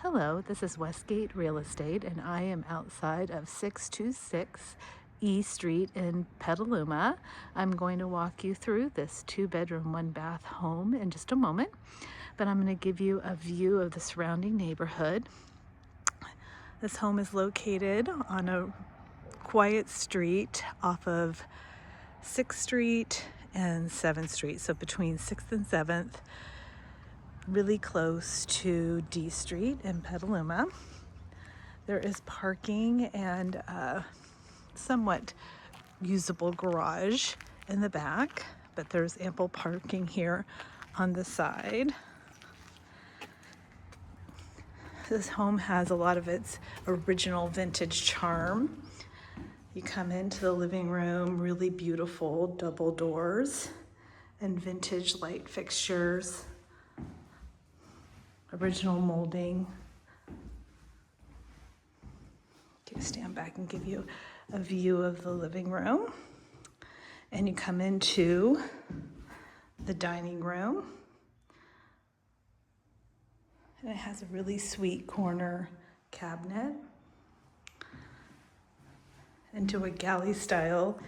Hello, this is Westgate Real Estate, and I am outside of 626 E Street in Petaluma. I'm going to walk you through this 2-bedroom, 1-bath home in just a moment, but I'm going to give you a view of the surrounding neighborhood. This home is located on a quiet street off of 6th Street and 7th Street, so between 6th and 7th. Really close to D Street in Petaluma. There is parking and a somewhat usable garage in the back, but there's ample parking here on the side. This home has a lot of its original vintage charm. You come into the living room, really beautiful double doors and vintage light fixtures. Original molding. Okay, stand back and give you a view of the living room. And you come into the dining room. And it has a really sweet corner cabinet. Into a galley style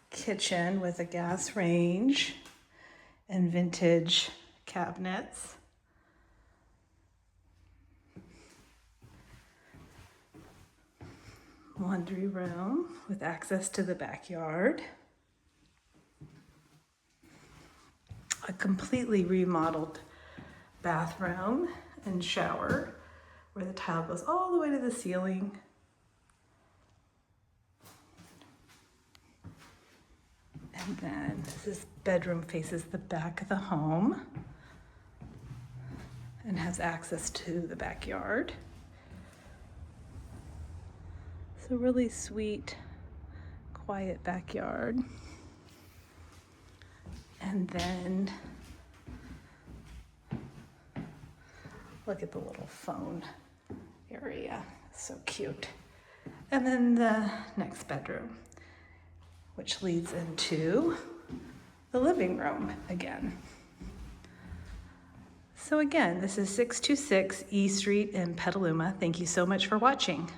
kitchen with a gas range and vintage cabinets. Laundry room with access to the backyard. A completely remodeled bathroom and shower where the tile goes all the way to the ceiling. And then this bedroom faces the back of the home and has access to the backyard. It's a really sweet, quiet backyard. And then look at the little phone area, so cute. And then the next bedroom, which leads into the living room again. So again, this is 626 E Street in Petaluma. Thank you so much for watching.